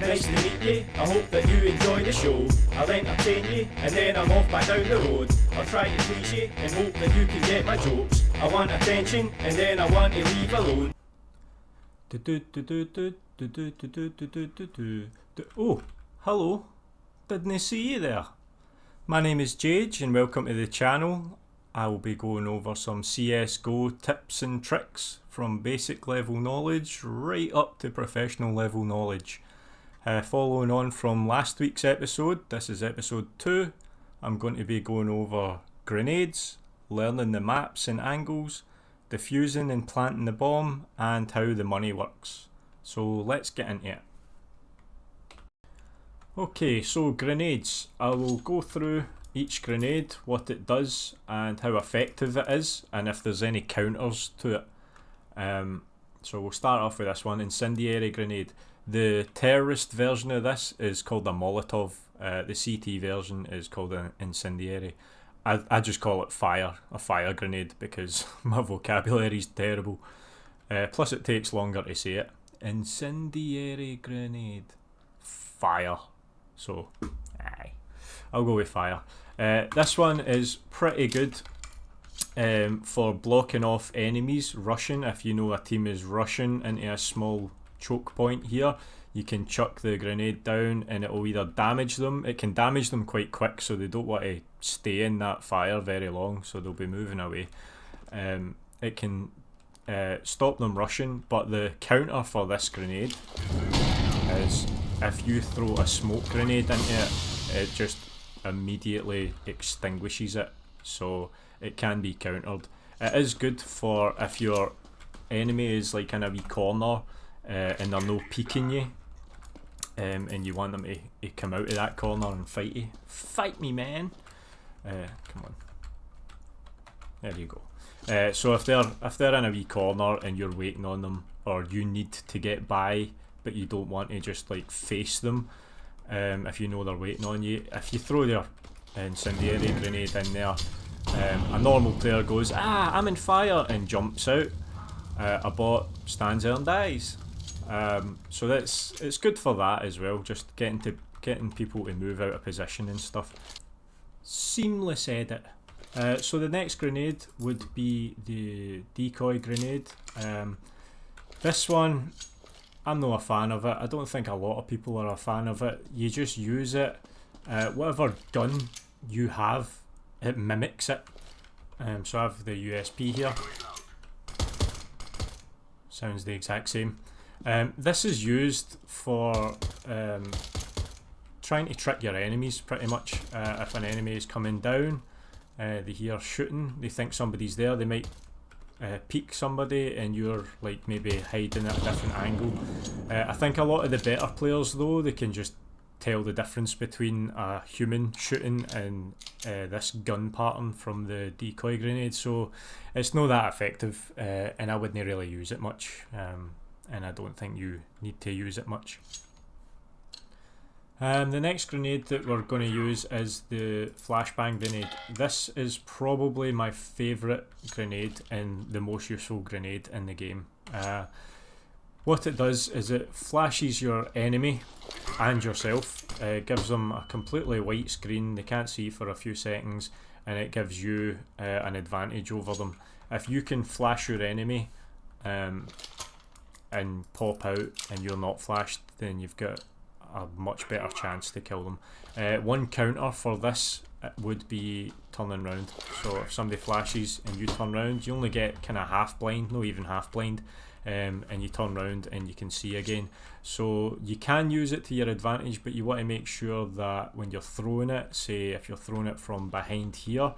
Nice to meet you, I hope that you enjoy the show. I'll entertain you, and then I'm off back down the road. I'll try to please you, and hope that you can get my jokes. I want attention, and then I want to leave alone. Oh, hello. Didn't see you there. My name is Jage, and welcome to the channel. I will be going over some CSGO tips and tricks from basic level knowledge right up to professional level knowledge. Following on from last week's episode, this is episode 2, I'm going to be going over grenades, learning the maps and angles, defusing and planting the bomb, and how the money works. So let's get into it. Okay, so grenades. I will go through each grenade, what it does and how effective it is, and if there's any counters to it. So we'll start off with this one, incendiary grenade. The terrorist version of this is called a Molotov. The CT version is called an incendiary. I just call it a fire grenade, because my vocabulary is terrible. Plus it takes longer to say it. Incendiary grenade. Fire. So, aye. I'll go with fire. This one is pretty good for blocking off enemies rushing. If you know a team is rushing into a small choke point here, you can chuck the grenade down and it will either damage them. It can damage them quite quick, so they don't want to stay in that fire very long, so they'll be moving away. It can stop them rushing, but the counter for this grenade is if you throw a smoke grenade into it, it just immediately extinguishes it, so it can be countered. It is good for if your enemy is like in a wee corner and they're no peeking you, and you want them to come out of that corner and fight you. Fight me, man! Come on. There you go. So if they're in a wee corner and you're waiting on them, or you need to get by but you don't want to just like face them, if you know they're waiting on you, if you throw their incendiary grenade in there, a normal player goes, I'm in fire, and jumps out. A bot stands there and dies. So it's good for that as well, just getting people to move out of position and stuff. Seamless edit. So the next grenade would be the decoy grenade. This one, I'm not a fan of it. I don't think a lot of people are a fan of it. You just use it, whatever gun you have, it mimics it. So I have the USP here. Sounds the exact same. This is used for trying to trick your enemies, pretty much. If an enemy is coming down, they hear shooting, they think somebody's there, they might peek somebody and you're like maybe hiding at a different angle. I think a lot of the better players though, they can just tell the difference between a human shooting and this gun pattern from the decoy grenade, so it's not that effective, and I wouldn't really use it much, and I don't think you need to use it much. The next grenade that we're going to use is the flashbang grenade. This is probably my favourite grenade and the most useful grenade in the game. What it does is it flashes your enemy and yourself. It gives them a completely white screen, they can't see for a few seconds, and it gives you an advantage over them. If you can flash your enemy and pop out and you're not flashed, then you've got a much better chance to kill them. One counter for this would be turning round. So if somebody flashes and you turn round, you only get kind of half blind, not even half blind, and you turn round and you can see again. So you can use it to your advantage, but you want to make sure that when you're throwing it, say if you're throwing it from behind here,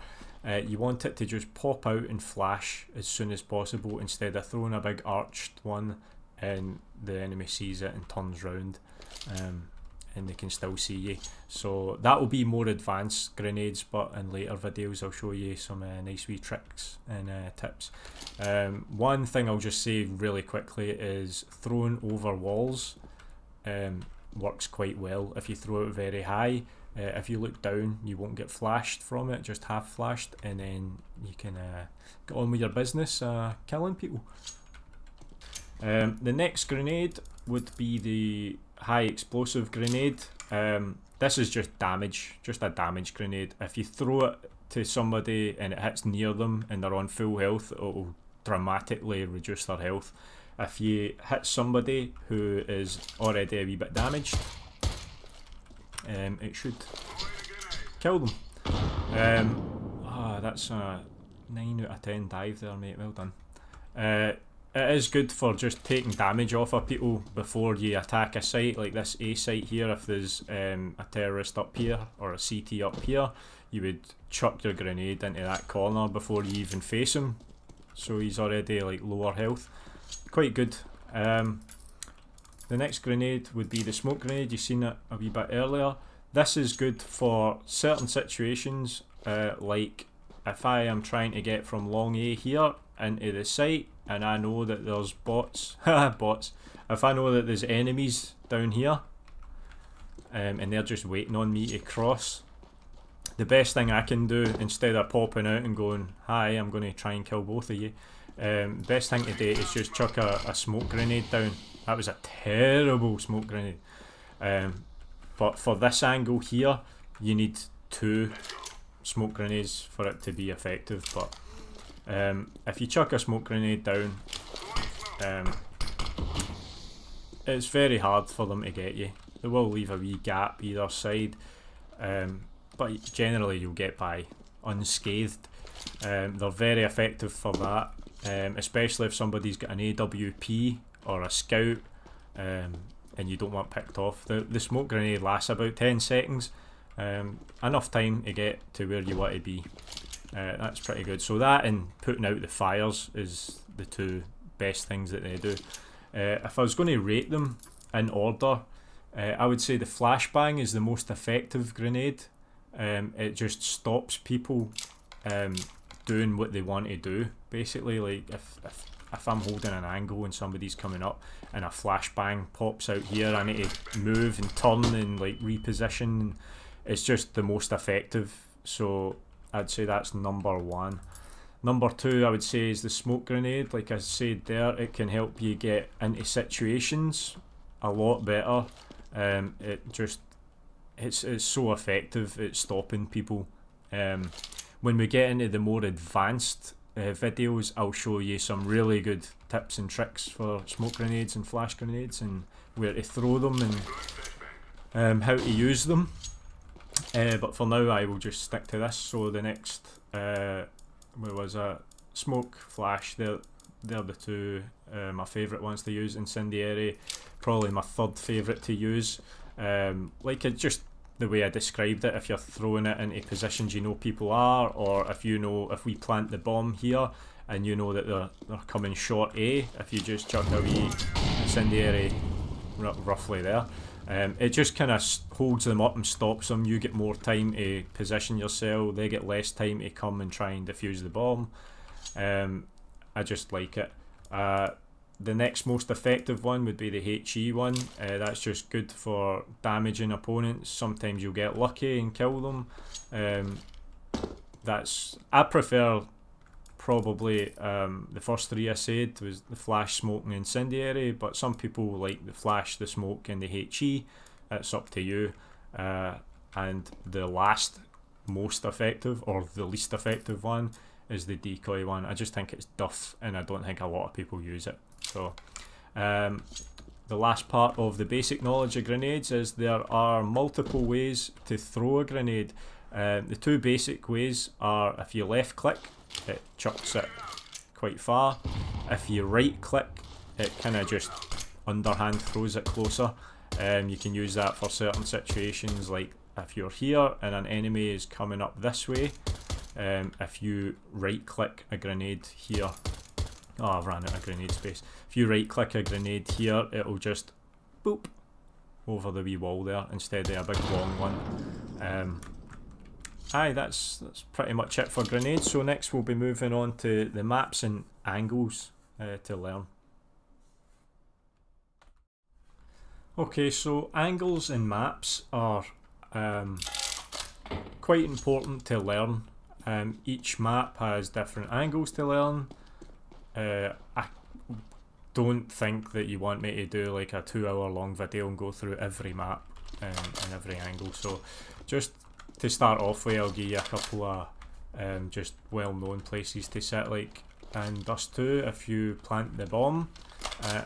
you want it to just pop out and flash as soon as possible, instead of throwing a big arched one and the enemy sees it and turns round, and they can still see you. So that will be more advanced grenades, but in later videos I'll show you some nice wee tricks and tips. One thing I'll just say really quickly is throwing over walls works quite well. If you throw it very high, if you look down you won't get flashed from it, just half flashed, and then you can get on with your business killing people. The next grenade would be the high explosive grenade. This is just damage, just a damage grenade. If you throw it to somebody and it hits near them and they're on full health, it will dramatically reduce their health. If you hit somebody who is already a wee bit damaged, it should kill them. That's a 9 out of 10 dive there, mate. Well done. It is good for just taking damage off of people before you attack a site, like this A site here. If there's a terrorist up here or a CT up here, you would chuck your grenade into that corner before you even face him, so he's already like lower health. Quite good. The next grenade would be the smoke grenade. You've seen it a wee bit earlier. This is good for certain situations, like if I am trying to get from long A here into the site and I know that there's bots, if I know that there's enemies down here and they're just waiting on me to cross, the best thing I can do, instead of popping out and going, hi, I'm going to try and kill both of you, best thing to do is just chuck a smoke grenade down. That was a terrible smoke grenade. But for this angle here, you need 2 smoke grenades for it to be effective. But if you chuck a smoke grenade down, it's very hard for them to get you. They will leave a wee gap either side, but generally you'll get by unscathed. They're very effective for that, especially if somebody's got an AWP or a scout, and you don't want picked off. The smoke grenade lasts about 10 seconds, enough time to get to where you want to be. That's pretty good. So that and putting out the fires is the 2 best things that they do. If I was going to rate them in order, I would say the flashbang is the most effective grenade. It just stops people doing what they want to do. Basically, like if I'm holding an angle and somebody's coming up and a flashbang pops out here, I need to move and turn and like reposition. It's just the most effective, so I'd say that's number 1. Number 2, I would say, is the smoke grenade. Like I said there, it can help you get into situations a lot better. It's so effective at stopping people. When we get into the more advanced videos, I'll show you some really good tips and tricks for smoke grenades and flash grenades and where to throw them and how to use them. But for now I will just stick to this. So the next, where was a smoke, flash, they're the 2 my favourite ones to use. Incendiary, probably my 3rd favourite to use. Like it just the way I described it, if you're throwing it into positions you know people are, or if you know, if we plant the bomb here and you know that they're coming short A, if you just chuck a wee incendiary roughly there, it just kind of holds them up and stops them. You get more time to position yourself, they get less time to come and try and defuse the bomb. I just like it. The next most effective one would be the HE one. That's just good for damaging opponents. Sometimes you'll get lucky and kill them. I prefer probably the first 3 I said was the flash, smoke and incendiary, but some people like the flash, the smoke and the HE. It's up to you. And the last most effective, or the least effective one, is the decoy one. I just think it's duff and I don't think a lot of people use it. So the last part of the basic knowledge of grenades is there are multiple ways to throw a grenade. The 2 basic ways are, if you left click, it chucks it quite far. If you right click, it kind of just underhand throws it closer. You can use that for certain situations, like if you're here and an enemy is coming up this way, if you right click a grenade here, I've ran out of grenade space. If you right click a grenade here, it'll just boop over the wee wall there instead of a big long one. That's pretty much it for grenades. So next we'll be moving on to the maps and angles to learn. Okay, so angles and maps are quite important to learn. Each map has different angles to learn. I don't think that you want me to do like a 2-hour long video and go through every map and every angle. So just to start off with, I'll give you a couple of just well-known places to sit, like in Dust 2. If you plant the bomb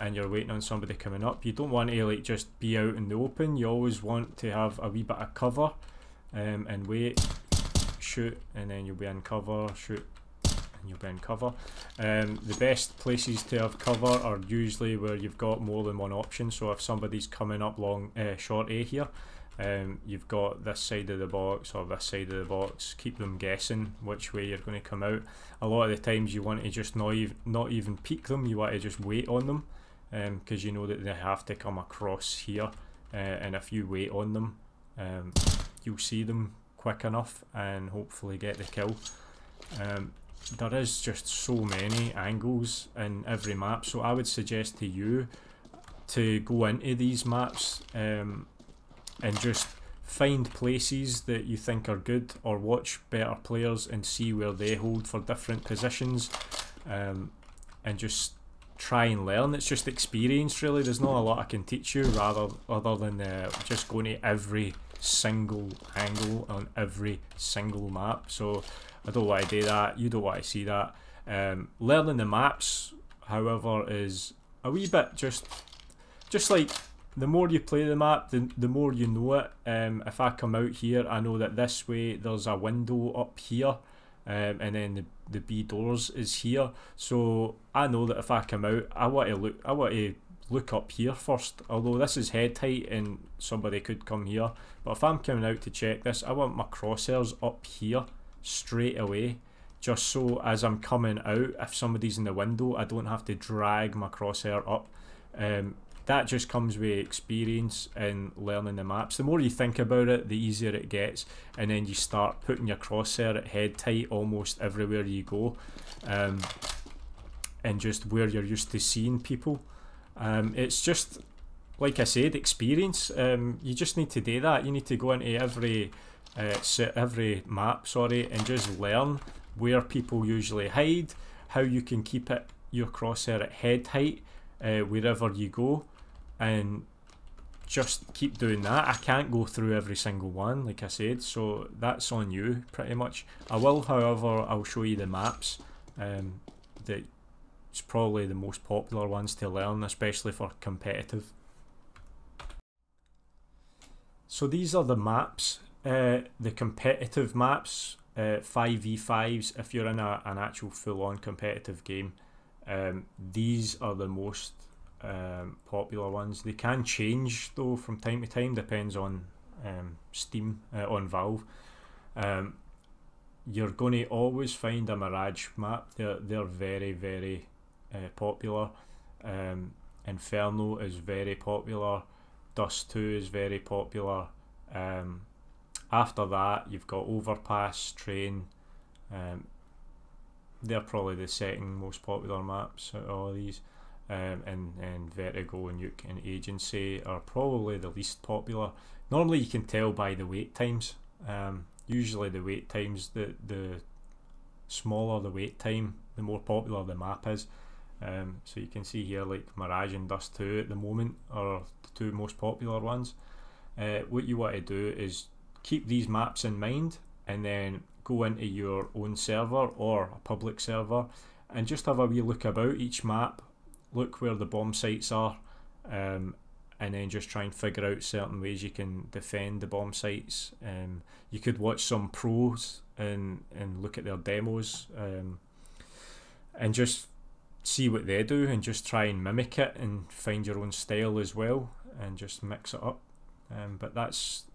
and you're waiting on somebody coming up, you don't want to like just be out in the open. You always want to have a wee bit of cover and wait, shoot, and then you'll be in cover, shoot, and you'll be in cover. The best places to have cover are usually where you've got more than one option. So if somebody's coming up long short A here, you've got this side of the box or this side of the box. Keep them guessing which way you're going to come out. A lot of the times you want to just not even peek them, you want to just wait on them, because you know that they have to come across here, and if you wait on them, you'll see them quick enough and hopefully get the kill. There is just so many angles in every map, so I would suggest to you to go into these maps and just find places that you think are good, or watch better players and see where they hold for different positions, and just try and learn. It's just experience really. There's not a lot I can teach you other than just going to every single angle on every single map. So I don't want to do that, you don't want to see that. Learning the maps, however, is a wee bit just like, the more you play the map, the more you know it. If I come out here, I know that this way there's a window up here, and then the B doors is here. So I know that if I come out, I want to look up here first. Although this is head height and somebody could come here, but if I'm coming out to check this, I want my crosshairs up here straight away, just so as I'm coming out, if somebody's in the window, I don't have to drag my crosshair up. That just comes with experience and learning the maps. The more you think about it, the easier it gets, and then you start putting your crosshair at head tight almost everywhere you go, and just where you're used to seeing people. It's just, like I said, experience. You just need to do that. You need to go into every map, and just learn where people usually hide, how you can keep your crosshair at head height wherever you go, and just keep doing that. I can't go through every single one, like I said, so that's on you pretty much. I will, however, I'll show you the maps that it's probably the most popular ones to learn, especially for competitive. So these are the maps, the competitive maps, 5v5s. If you're in an actual full-on competitive game, these are the most popular ones. They can change though from time to time, depends on Steam, on Valve. You're going to always find a Mirage map. They're very, very popular. Inferno is very popular. Dust 2 is very popular. After that, you've got Overpass, Train. They're probably the second most popular maps out of all of these. And Vertigo and Nuke and Agency are probably the least popular. Normally you can tell by the wait times. Usually the wait times, the smaller the wait time, the more popular the map is. So you can see here, like Mirage and Dust 2 at the moment are the two most popular ones. What you want to do is keep these maps in mind, and then go into your own server or a public server and just have a wee look about each map, look where the bomb sites are, and then just try and figure out certain ways you can defend the bomb sites. You could watch some pros and look at their demos, and just see what they do and just try and mimic it and find your own style as well and just mix it up. But that's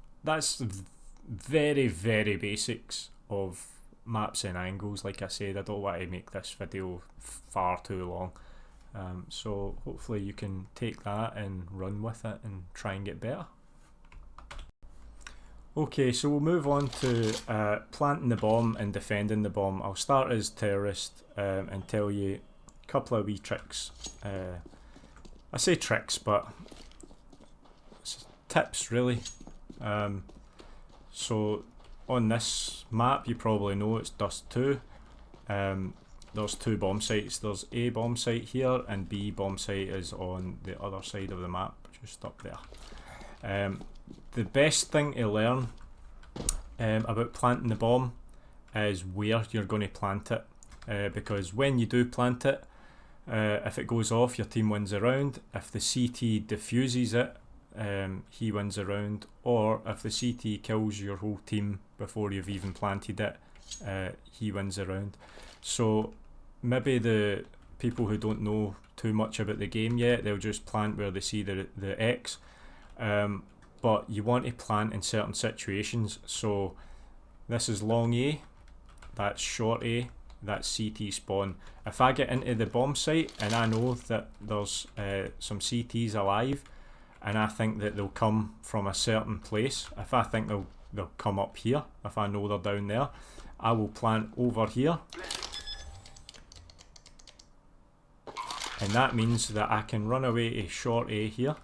very, very basics of maps and angles. Like I said, I don't want to make this video far too long, so hopefully you can take that and run with it and try and get better. Okay, so we'll move on to planting the bomb and defending the bomb. I'll start as terrorist and tell you a couple of wee tricks. I say tricks, but it's tips really. So on this map, you probably know it's Dust 2. there's 2 bomb sites. There's A bomb site here, and B bomb site is on the other side of the map, just up there. The best thing to learn about planting the bomb is where you're going to plant it, because when you do plant it, if it goes off, your team wins a round. If the CT defuses it, he wins a round. Or if the CT kills your whole team before you've even planted it, he wins a round. So maybe the people who don't know too much about the game yet, they'll just plant where they see the X. But you want to plant in certain situations. So this is long A, that's short A, that's CT spawn. If I get into the bomb site and I know that there's some CTs alive, and I think that they'll come from a certain place, if I think they'll come up here, if I know they're down there, I will plant over here. And that means that I can run away to short A here,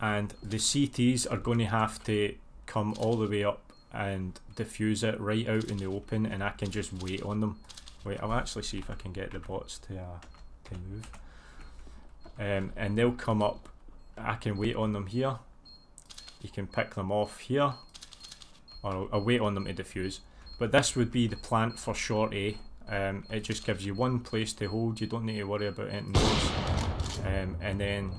and the CTs are going to have to come all the way up and diffuse it right out in the open, and I can just wait on them. Wait, I'll actually see if I can get the bots to move. And they'll come up, I can wait on them here, you can pick them off here, or I'll wait on them to diffuse. But this would be the plant for short A. It just gives you one place to hold, you don't need to worry about anything else. And then,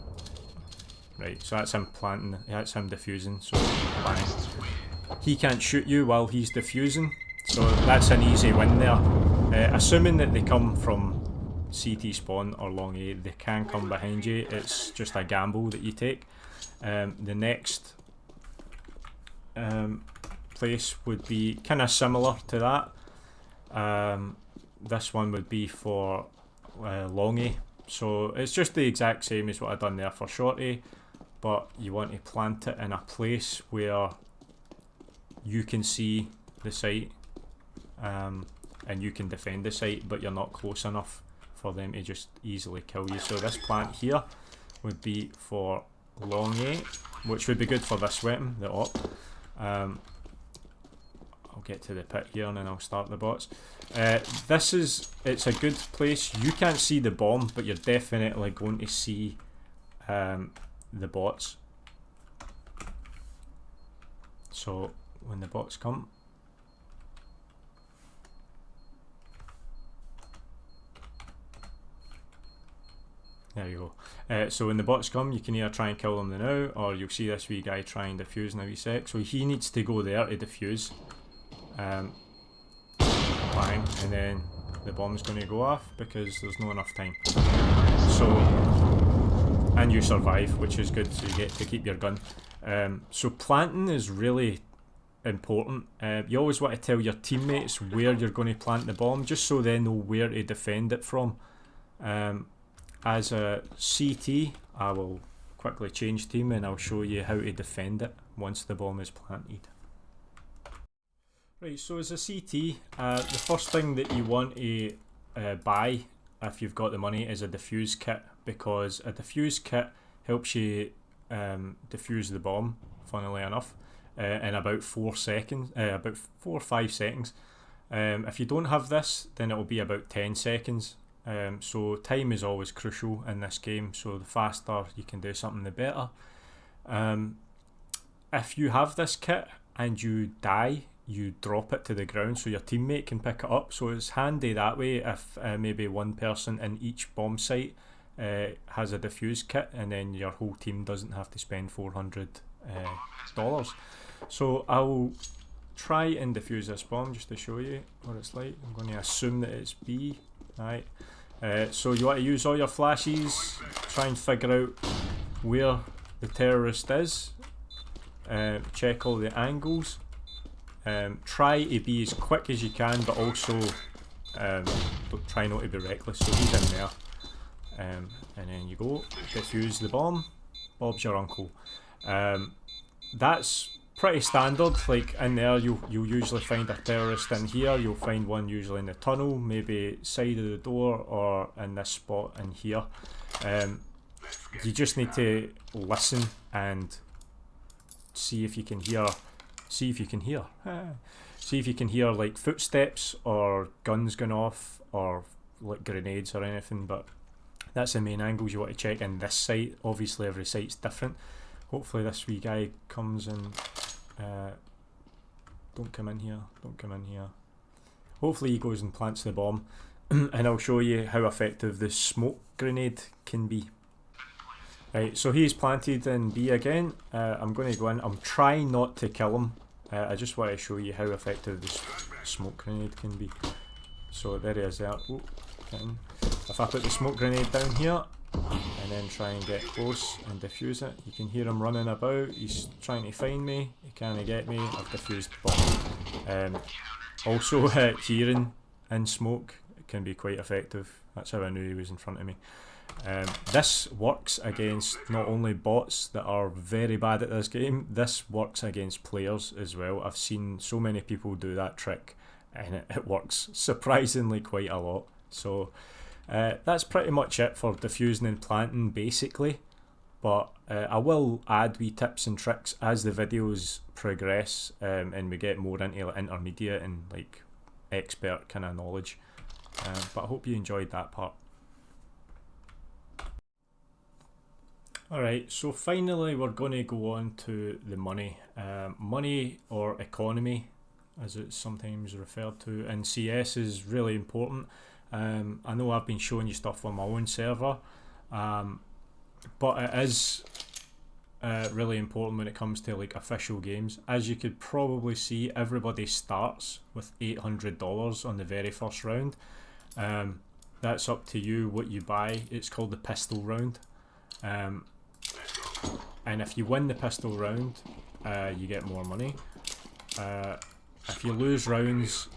right, so that's him planting, that's him diffusing, so bang. He can't shoot you while he's diffusing, so that's an easy win there. Assuming that they come from CT spawn or long A, they can come behind you, it's just a gamble that you take. The next place would be kind of similar to that. This one would be for long A, so it's just the exact same as what I've done there for short A, but you want to plant it in a place where you can see the site, and you can defend the site, but you're not close enough for them to just easily kill you. So this plant here would be for long A, which would be good for this weapon, the op. I'll get to the pit here and then I'll start the bots. It's a good place. You can't see the bomb, but you're definitely going to see the bots. So when the bots come, there you go. So when the bots come, you can either try and kill them now, or you'll see this wee guy try and defuse in a wee sec. So he needs to go there to defuse. Bang, and then the bomb's going to go off because there's not enough time. So, and you survive, which is good, so you get to keep your gun. So planting is really important. You always want to tell your teammates where you're going to plant the bomb, just so they know where to defend it from. As a CT, I will quickly change team and I'll show you how to defend it once the bomb is planted. Right, so as a CT, the first thing that you want to buy, if you've got the money, is a defuse kit, because a defuse kit helps you defuse the bomb, funnily enough, in about 4 seconds, about 4 or 5 seconds. If you don't have this, then it will be about 10 seconds. So time is always crucial in this game, so the faster you can do something, the better. If you have this kit and you die, you drop it to the ground so your teammate can pick it up, so it's handy that way if maybe one person in each bomb site has a defuse kit, and then your whole team doesn't have to spend $400. So I'll try and defuse this bomb just to show you what it's like. I'm going to assume that it's B. Right. So you want to use all your flashes, try and figure out where the terrorist is, check all the angles, try to be as quick as you can, but also try not to be reckless. So he's in there, and then you go, defuse the bomb, Bob's your uncle. That's pretty standard. Like in there, you'll usually find a terrorist in here, you'll find one usually in the tunnel, maybe side of the door, or in this spot in here. You just need to listen and see if you can hear. see if you can hear like footsteps or guns going off or like grenades or anything, but that's the main angles you want to check in this site. Obviously every site's different. Hopefully this wee guy comes and don't come in here, don't come in here. Hopefully he goes and plants the bomb and I'll show you how effective the smoke grenade can be. Right, so he's planted in B again. I'm going to go in. I'm trying not to kill him. I just want to show you how effective this smoke grenade can be. So there he is there. Oh, if I put the smoke grenade down here and then try and get close and defuse it, you can hear him running about. He's trying to find me. He can't get me. I've defused the bomb. Also, hearing in smoke can be quite effective. That's how I knew he was in front of me. This works against not only bots that are very bad at this game, this works against players as well. I've seen so many people do that trick and it works surprisingly quite a lot. So that's pretty much it for diffusing and planting basically, but I will add wee tips and tricks as the videos progress and we get more into like, intermediate and like expert kind of knowledge, but I hope you enjoyed that part. Alright, so finally we're going to go on to the money. Money or economy as it's sometimes referred to in CS is really important. I know I've been showing you stuff on my own server, but it is really important when it comes to like official games. As you could probably see, everybody starts with $800 on the very first round. That's up to you what you buy. It's called the pistol round. And if you win the pistol round, you get more money. If you lose rounds,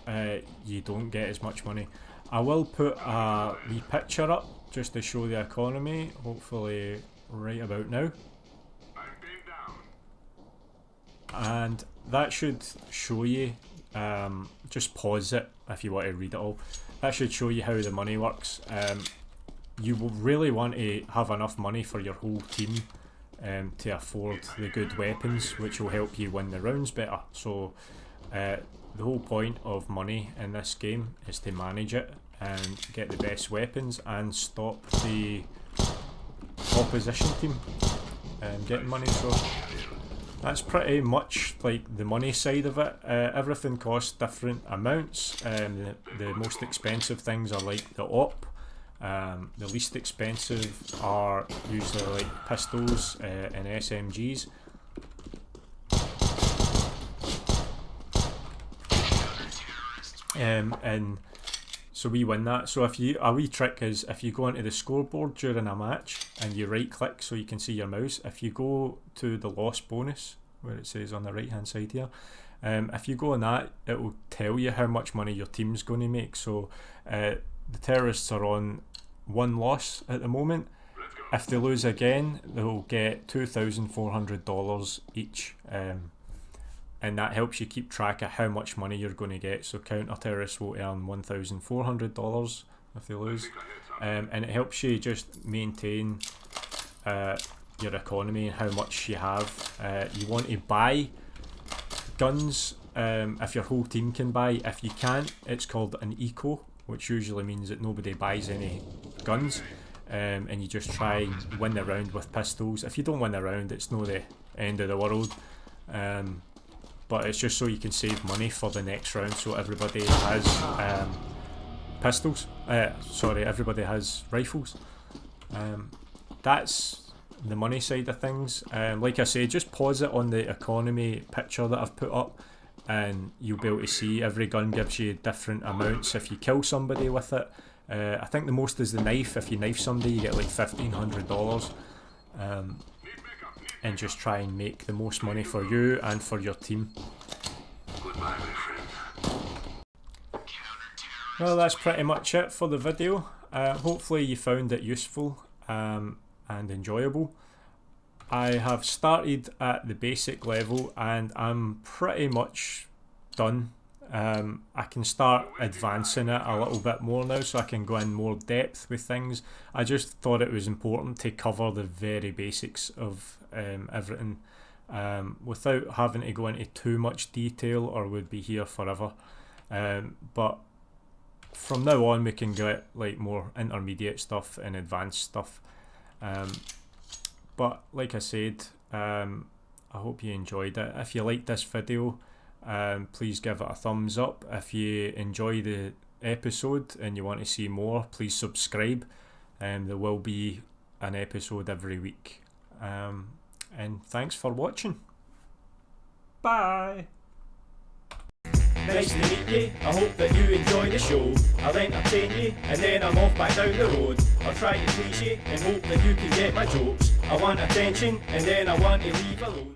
you don't get as much money. I will put a wee picture up just to show the economy, hopefully right about now. And that should show you, just pause it if you want to read it all. That should show you how the money works. You will really want to have enough money for your whole team to afford the good weapons, which will help you win the rounds better. So the whole point of money in this game is to manage it and get the best weapons and stop the opposition team getting money. So that's pretty much like the money side of it. Everything costs different amounts. The most expensive things are like the op. The least expensive are usually like pistols and SMGs. And so we win that. So if you, a wee trick is if you go into the scoreboard during a match and you right click so you can see your mouse, if you go to the loss bonus where it says on the right hand side here, if you go on that, it will tell you how much money your team's going to make. So the terrorists are on 1 loss at the moment. If they lose again, they'll get $2,400 each, and that helps you keep track of how much money you're going to get. So counter-terrorists will earn $1,400 if they lose, and it helps you just maintain your economy and how much you have. You want to buy guns if your whole team can buy. If you can't, it's called an eco, which usually means that nobody buys any guns, and you just try and win the round with pistols. If you don't win the round, it's not the end of the world, but it's just so you can save money for the next round. So everybody has pistols, sorry, everybody has rifles. That's the money side of things. Like I say, just pause it on the economy picture that I've put up and you'll be able to see every gun gives you different amounts if you kill somebody with it. I think the most is the knife. If you knife somebody, you get like $1,500, and just try and make the most money for you and for your team. Well, that's pretty much it for the video. Hopefully you found it useful and enjoyable. I have started at the basic level and I'm pretty much done. I can start advancing it a little bit more now, so I can go in more depth with things. I just thought it was important to cover the very basics of everything. without having to go into too much detail, or we'd be here forever. But from now on we can get like more intermediate stuff and advanced stuff. But like I said, I hope you enjoyed it. If you liked this video, please give it a thumbs up. If you enjoy the episode and you want to see more, please subscribe. There will be an episode every week. And thanks for watching. Bye. Nice to meet you, I hope that you enjoy the show. I'll entertain you, and then I'm off back down the road. I'll try to please you, and hope that you can get my jokes. I want attention, and then I want to leave alone.